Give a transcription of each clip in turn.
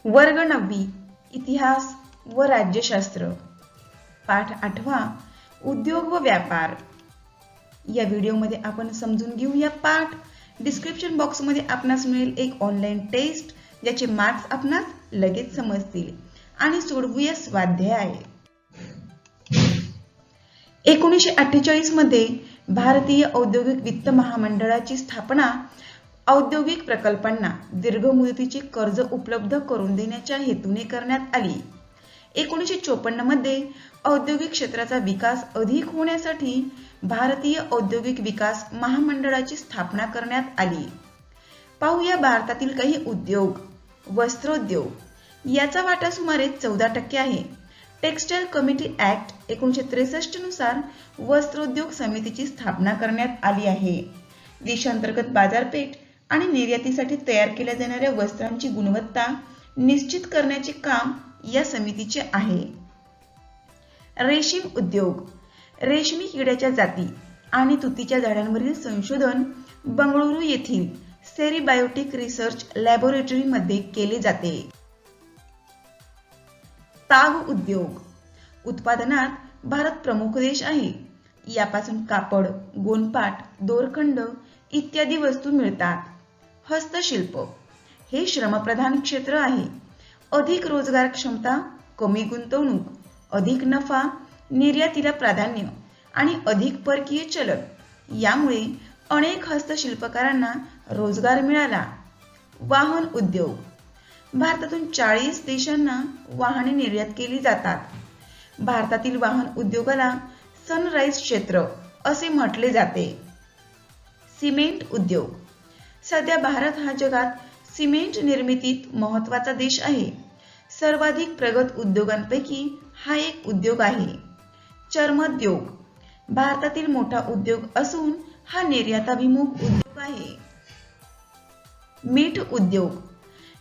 वर्ग 9वी इतिहास व राज्यशास्त्र पाठ 8वा उद्योग व व्यापार। या व्हिडिओमध्ये आपण समजून घेऊ या पाठ। डिस्क्रिप्शन बॉक्समध्ये आपणास मिळेल एक ऑनलाइन टेस्ट ज्याचे मार्क्स आपणास लगेच समजतील आणि सोडवूया स्वाध्याय। 1948 मध्ये भारतीय औद्योगिक वित्त महामंडळाची स्थापना औद्योगिक प्रकल्पांना दीर्घ मुदतीचे कर्ज उपलब्ध करून देण्याच्या हेतूने करण्यात आली। 1954 मध्ये औद्योगिक क्षेत्राचा विकास अधिक होण्यासाठी भारतीय औद्योगिक विकास महामंडळाची स्थापना करण्यात आली। पाहूया भारतातील काही उद्योग। वस्त्रोद्योग याचा वाटा सुमारे 14% आहे। टेक्सटाईल कमिटी ऍक्ट 1963 नुसार वस्त्रोद्योग समितीची स्थापना करण्यात आली आहे। देशांतर्गत बाजारपेठ आणि निर्यातीसाठी तयार केल्या जाणाऱ्या वस्त्रांची गुणवत्ता निश्चित करण्याचे काम या समितीचे आहे। रेशीम उद्योग रेशमी किड्याच्या जाती आणि तुतीच्या झाडांवरील संशोधन बंगळुरू येथील सेरीबायोटिक रिसर्च लॅबोरेटरी मध्ये केले जाते। ताग उद्योग उत्पादनात भारत प्रमुख देश आहे। यापासून कापड, गोणपाट, दोरखंड इत्यादी वस्तू मिळतात। हस्तशिल्प हे श्रमप्रधान क्षेत्र आहे। अधिक रोजगार क्षमता, कमी गुंतवणूक, अधिक नफा, निर्यातीला प्राधान्य आणि अधिक परकीय चलन यामुळे अनेक हस्तशिल्पकारांना रोजगार मिळाला। वाहन उद्योग भारतातून 40 देशांना वाहने निर्यात केली जातात। भारतातील वाहन उद्योगाला सनराइज क्षेत्र असे म्हटले जाते। सिमेंट उद्योग सध्या भारत हा जगात सिमेंट निर्मितीत महत्त्वाचा देश आहे। सर्वाधिक प्रगत उद्योगांपैकी हा एक उद्योग आहे। चर्मोद्योग भारतातील मोठा उद्योग असून हा निर्याताभिमुख उद्योग आहे। मीठ उद्योग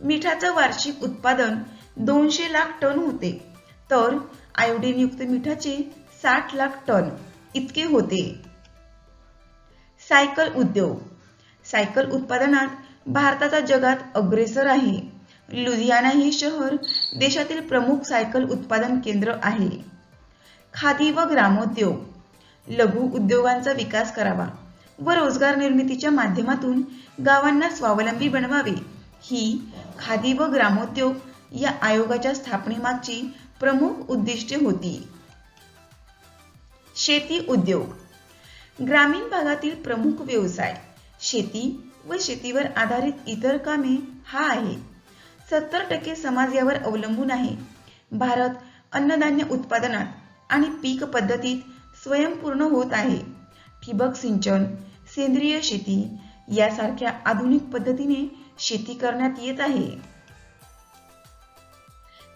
मिठाचे वार्षिक उत्पादन 200 लाख टन होते, तर आयोडीनयुक्त मिठाचे 60 लाख टन इतके होते। सायकल उद्योग सायकल उत्पादनात भारताचा जगात अग्रेसर आहे। लुधियाना हे शहर देशातील प्रमुख सायकल उत्पादन केंद्र आहे। खादी व ग्रामोद्योग लघु उद्योगांचा विकास करावा व रोजगार निर्मितीच्या माध्यमातून गावांना स्वावलंबी बनवावे ही खादी व ग्रामोद्योग या आयोगाच्या स्थापनेमागची प्रमुख उद्दिष्टे होती। शेती उद्योग ग्रामीण भागातील प्रमुख व्यवसाय शेती व शेतीवर आधारित इतर कामे हा आहे। 70% समाज यावर अवलंबून आहे। भारत अन्नधान्य उत्पादनात आणि पीक पद्धतीत स्वयंपूर्ण होत आहे। ठिबक सिंचन, सेंद्रिय शेती यासारख्या आधुनिक पद्धतीने शेती करण्यात येत आहे।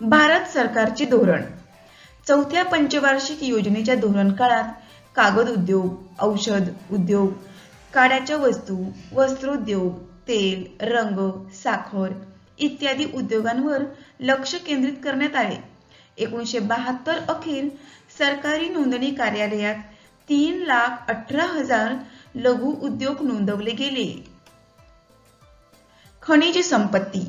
भारत सरकारचे धोरण चौथ्या पंचवार्षिक योजनेच्या धोरण काळात कागद उद्योग, औषध उद्योग, काड्याच्या वस्तू, वस्त्रोद्योग, तेल, रंग, साखर इत्यादी उद्योगांवर लक्ष केंद्रित करण्यात आले। 1972 अखेर सरकारी नोंदणी कार्यालयात 3,18,000 लघु उद्योग नोंदवले गेले। खनिज संपत्ती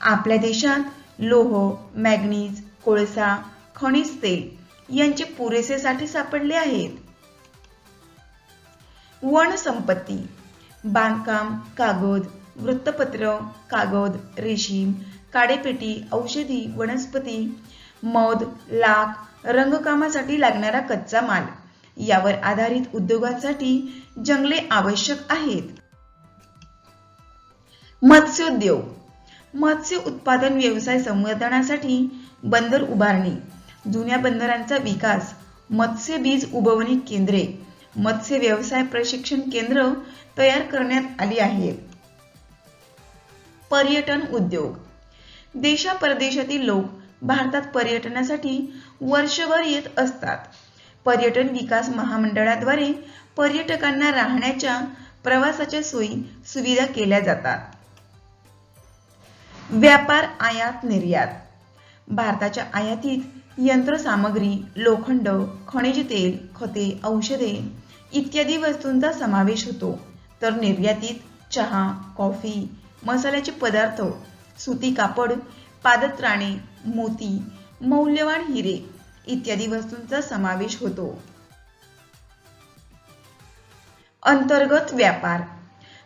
आपल्या देशात लोह, मॅग्नीज, कोळसा, खनिज तेल यांचे पुरेसे साठे सापडले आहेत। वन संपत्ती बांधकाम, कागद, वृत्तपत्र, कागद, रेशीम, काडेपेटी, औषधी, वनस्पती, मध, लाख, रंगकामासाठी लागणारा कच्चा माल यावर आधारित उद्योगांसाठी जंगले आवश्यक आहेत। मत्स्योद्योग मत्स्य उत्पादन व्यवसाय संवर्धनासाठी बंदर उभारणी, जुन्या बंदरांचा विकास, मत्स्य बीज उबवणी केंद्रे, मत्स्य व्यवसाय प्रशिक्षण केंद्र तयार करण्यात आली आहेत। पर्यटन उद्योग देशापरदेशातील लोक भारतात पर्यटनासाठी वर्षभर येत असतात। पर्यटन विकास महामंडळाद्वारे पर्यटकांना राहण्याच्या, प्रवासाच्या सोयी सुविधा केल्या जातात। व्यापार आयात निर्यात भारताच्या आयातीत यंत्रसामग्री, लोखंड, खनिज तेल, खते, औषधे इत्यादी वस्तूंचा समावेश होतो, तर निर्यातीत चहा, कॉफी, मसाल्याचे पदार्थ, सुती कापड, पादत्राणे, मोती, मौल्यवान हिरे इत्यादी वस्तूंचा समावेश होतो. अंतर्गत व्यापार.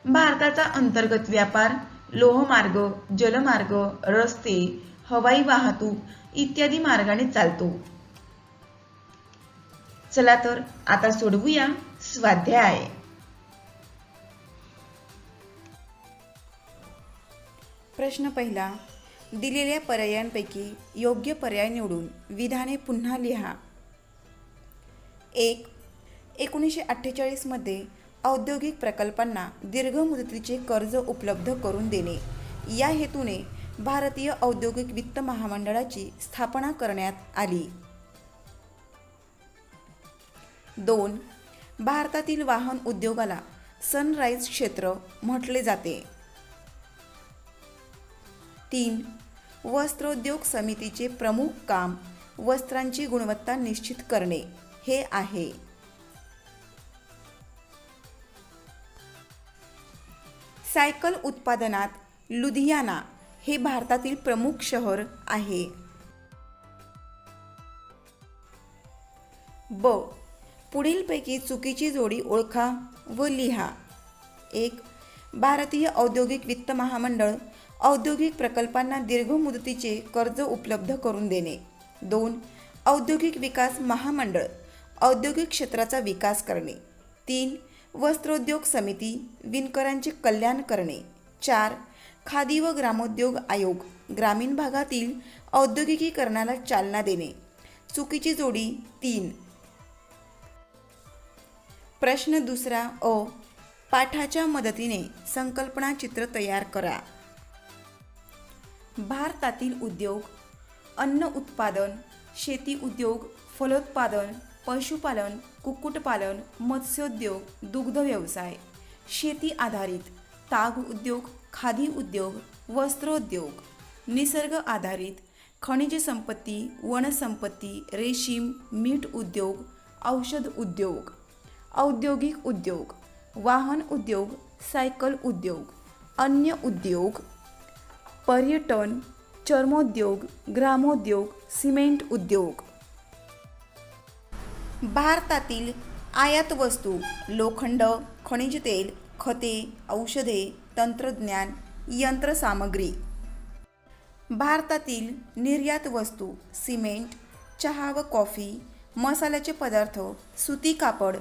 भारताचा अंतर्गत व्यापार लोहमार्ग, जलमार्ग, रस्ते, हवाई वाहतूक इत्यादी मार्गाने चालतो. चला तर आता सोडवूया स्वाध्याय. प्रश्न पहिला. दिलेल्या पर्यायांपैकी योग्य पर्याय निवडून विधाने पुन्हा लिहा. 1. 1948 मध्ये औद्योगिक प्रकल्पांना दीर्घ मुदतीचे कर्ज उपलब्ध करून देणे या हेतूने भारतीय औद्योगिक वित्त महामंडळाची स्थापना करण्यात आली. 2. भारतातील वाहन उद्योगाला सनराइज क्षेत्र म्हटले जाते. 3. वस्त्रोद्योग समितीचे प्रमुख काम वस्त्रांची गुणवत्ता निश्चित करणे हे आहे. सायकल उत्पादनात लुधियाना हे भारतातील प्रमुख शहर आहे. ब. पुढीलपैकी चुकीची जोडी ओळखा व लिहा. 1. भारतीय औद्योगिक वित्त महामंडळ औद्योगिक प्रकल्पांना दीर्घ मुदतीचे कर्ज उपलब्ध करून देणे. 2. औद्योगिक विकास महामंडळ औद्योगिक क्षेत्राचा विकास करणे. 3. वस्त्रोद्योग समिती विणकरांचे कल्याण करणे. 4. खादी व ग्रामोद्योग आयोग ग्रामीण भागातील औद्योगिकीकरणाला चालना देणे. चुकीची जोडी 3. प्रश्न दुसरा अ. पाठाच्या मदतीने संकल्पना चित्र तयार करा. भारतातील उद्योग अन्न उत्पादन, शेती उद्योग, फलोत्पादन, पशुपालन, कुक्कुटपालन, मत्स्योद्योग, दुग्ध व्यवसाय, शेती आधारित, ताग उद्योग, खादी उद्योग, वस्त्रोद्योग, निसर्ग आधारित, खनिज संपत्ती, वनसंपत्ती, रेशीम, मीठ उद्योग, औषध उद्योग, औद्योगिक उद्योग, वाहन उद्योग, सायकल उद्योग, अन्य उद्योग, पर्यटन, चर्मोद्योग, ग्रामोद्योग, सिमेंट उद्योग. भारतातील आयात वस्तू लोखंड, खनिज तेल, खते, औषधे, तंत्रज्ञान, यंत्रसामग्री. भारतातील निर्यात वस्तू सिमेंट, चहा व कॉफी, मसाल्याचे पदार्थ, सुती कापड,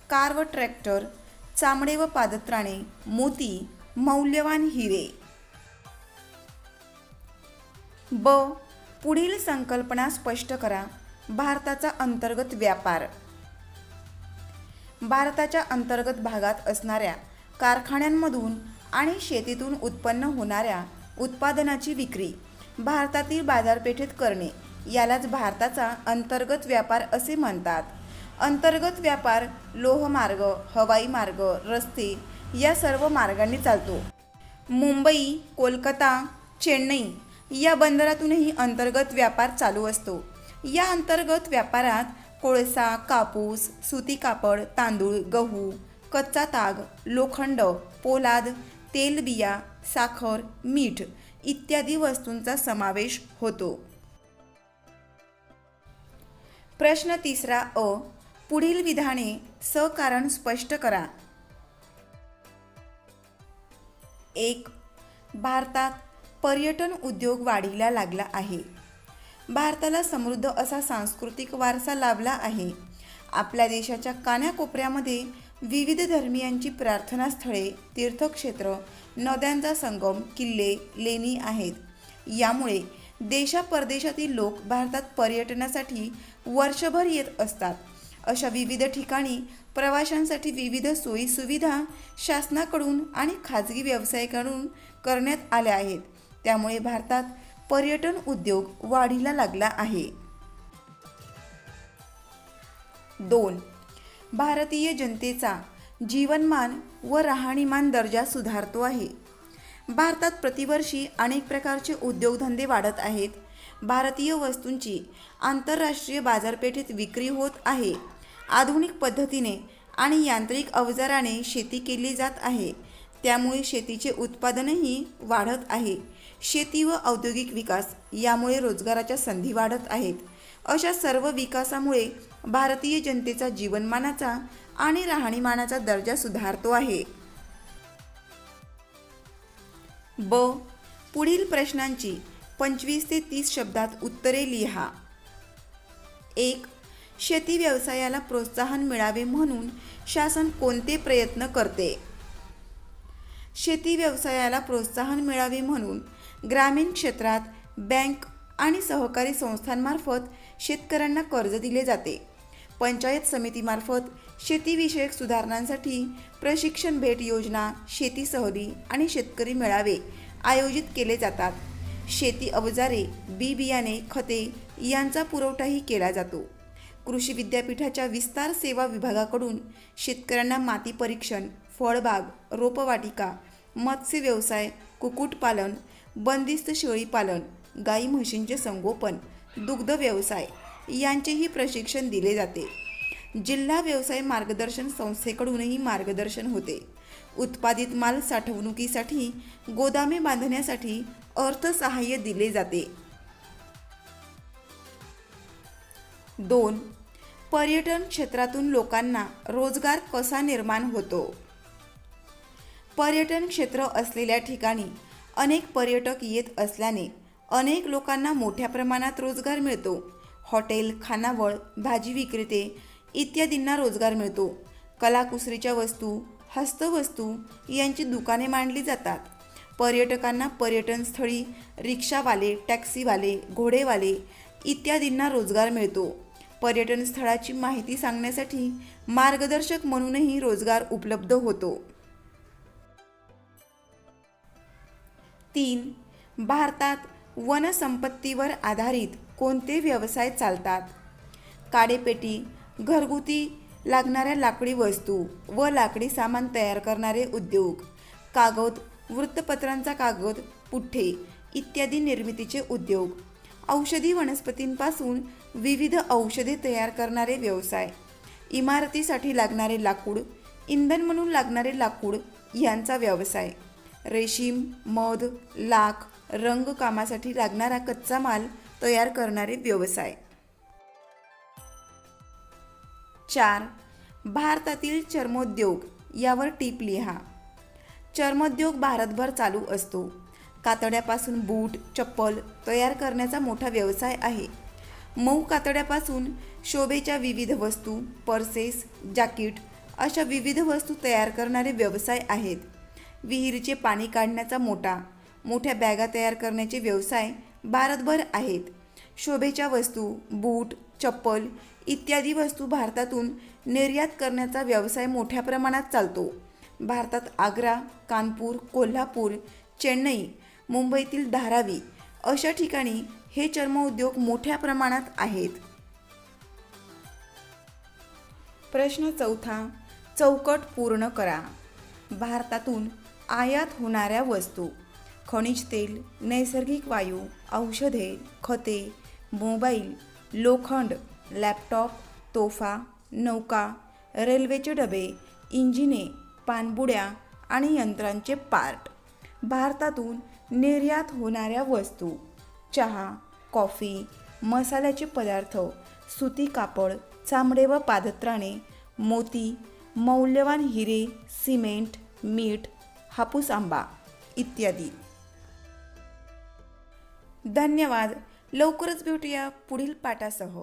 कार व ट्रॅक्टर, चामडे व पादत्राणे, मोती, मौल्यवान हिरे. ब. पुढील संकल्पना स्पष्ट करा. भारताचा अंतर्गत व्यापार. भारताच्या अंतर्गत भागात असणाऱ्या कारखान्यांमधून आणि शेतीतून उत्पन्न होणाऱ्या उत्पादनाची विक्री भारतातील बाजारपेठेत करणे यालाच भारताचा अंतर्गत व्यापार असे म्हणतात. अंतर्गत व्यापार लोहमार्ग, हवाई मार्ग, रस्ते या सर्व मार्गांनी चालतो. मुंबई, कोलकाता, चेन्नई या बंदरातूनही अंतर्गत व्यापार चालू असतो. या अंतर्गत व्यापारात कोळसा, कापूस, सुती कापड, तांदूळ, गहू, कच्चा ताग, लोखंड, पोलाद, तेलबिया, साखर, मीठ इत्यादी वस्तूंचा समावेश होतो. प्रश्न तिसरा अ. पुढील विधाने सकारण स्पष्ट करा. 1. भारतात पर्यटन उद्योग वाढीला लागला आहे. भारताला समृद्ध असा सांस्कृतिक वारसा लाभला आहे. आपल्या देशाच्या कानाकोपऱ्यामध्ये विविध धर्मियांची प्रार्थनास्थळे, तीर्थक्षेत्र, नद्यांचा संगम, किल्ले, लेणी आहेत. यामुळे देशापरदेशातील लोक भारतात पर्यटनासाठी वर्षभर येत असतात. अशा विविध ठिकाणी प्रवाशांसाठी विविध सोयीसुविधा शासनाकडून आणि खाजगी व्यावसायिकांकडून करण्यात आल्या आहेत. त्यामुळे भारतात पर्यटन उद्योग वाढीला लागला आहे. 2. भारतीय जनतेचा जीवनमान व राहणीमान दर्जा सुधारतो आहे. भारतात प्रतिवर्षी अनेक प्रकारचे उद्योगधंदे वाढत आहेत. भारतीय वस्तूंची आंतरराष्ट्रीय बाजारपेठेत विक्री होत आहे. आधुनिक पद्धतीने आणि यांत्रिक अवजाराने शेती केली जात आहे. त्यामुळे शेतीचे उत्पादनही वाढत आहे. शेती व औद्योगिक विकास यामुळे रोजगाराच्या संधी वाढत आहेत. अशा सर्व विकासामुळे भारतीय जनतेचा जीवनमानाचा आणि राहणीमानाचा दर्जा सुधारतो आहे. ब. पुढील प्रश्नांची 25 ते 30 शब्दात उत्तरे लिहा. 1. शेती व्यवसायाला प्रोत्साहन मिळावे म्हणून शासन कोणते प्रयत्न करते? शेती व्यवसायाला प्रोत्साहन मिळावे म्हणून ग्रामीण क्षेत्रात बँक आणि सहकारी संस्थांमार्फत शेतकऱ्यांना कर्ज दिले जाते. पंचायत समितीमार्फत शेतीविषयक सुधारणांसाठी प्रशिक्षण भेट योजना, शेती सहली आणि शेतकरी मेळावे आयोजित केले जातात. शेती अवजारे, बी बियाणे, खते यांचा पुरवठाही केला जातो. कृषी विद्यापीठाच्या विस्तार सेवा विभागाकडून शेतकऱ्यांना माती परीक्षण, फळबाग, रोपवाटिका, मत्स्य व्यवसाय, कुक्कुटपालन, बंदिस्त शेळीपालन, गाई म्हशींचे संगोपन, दुग्ध व्यवसाय यांचेही प्रशिक्षण दिले जाते. जिल्हा व्यवसाय मार्गदर्शन संस्थेकडूनही मार्गदर्शन होते. उत्पादित माल साठवणुकीसाठी गोदामे बांधण्यासाठी अर्थसहाय्य दिले जाते. 2. पर्यटन क्षेत्रातून लोकांना रोजगार कसा निर्माण होतो? पर्यटन क्षेत्र असलेल्या ठिकाणी अनेक पर्यटक येत असल्याने अनेक लोकांना मोठ्या प्रमाणात रोजगार मिळतो. हॉटेल, खानावळ, भाजी विक्रेते इत्यादींना रोजगार मिळतो. कलाकुसरीच्या वस्तू, हस्तवस्तू यांची दुकाने मांडली जातात. पर्यटकांना पर्यटनस्थळी रिक्षावाले, टॅक्सीवाले, घोडेवाले इत्यादींना रोजगार मिळतो. पर्यटन स्थळाची माहिती सांगण्यासाठी मार्गदर्शक म्हणूनही रोजगार उपलब्ध होतो. 3. भारतात वनसंपत्तीवर आधारित कोणते व्यवसाय चालतात? काडेपेटी, घरगुती लागणाऱ्या लाकडी वस्तू व लाकडी सामान तयार करणारे उद्योग, कागद, वृत्तपत्रांचा कागद, पुठ्ठे इत्यादी निर्मितीचे उद्योग, औषधी वनस्पतींपासून विविध औषधे तयार करणारे व्यवसाय, इमारतीसाठी लागणारे लाकूड, इंधन म्हणून लागणारे लाकूड यांचा व्यवसाय, रेशीम, मध, लाख, रंगकामासाठी लागणारा कच्चा माल तयार करणारे व्यवसाय. 4. भारतातील चर्मोद्योग यावर टीप लिहा. चर्मोद्योग भारतभर चालू असतो. कातड्यापासून बूट, चप्पल तयार करण्याचा मोठा व्यवसाय आहे. मऊ कातड्यापासून शोभेच्या विविध वस्तू, पर्सेस, जॅकेट अशा विविध वस्तू तयार करणारे व्यवसाय आहेत. विहिरीचे पाणी काढण्याचा मोठ्या बॅगा तयार करण्याचे व्यवसाय भारतभर आहेत. शोभेच्या वस्तू, बूट, चप्पल इत्यादी वस्तू भारतातून निर्यात करण्याचा व्यवसाय मोठ्या प्रमाणात चालतो. भारतात आग्रा, कानपूर, कोल्हापूर, चेन्नई, मुंबईतील धारावी अशा ठिकाणी हे चर्मोद्योग मोठ्या प्रमाणात आहेत. प्रश्न 4. चौकट पूर्ण करा. भारतातून आयात होणाऱ्या वस्तू: खनिज तेल, नैसर्गिक वायू, औषधे, खते, मोबाईल, लोखंड, लॅपटॉप, तोफा, नौका, रेल्वेचे डबे, इंजिने, पाणबुड्या आणि यंत्रांचे पार्ट. भारतातून निर्यात होणाऱ्या वस्तू: चहा, कॉफी, मसाल्याचे पदार्थ, सुती कापड, चामडे व पादत्राणे, मोती, मौल्यवान हिरे, सिमेंट, मीठ, हापूस आंबा इत्यादी. धन्यवाद. लवकरच भेटूया पुढील पाठासह.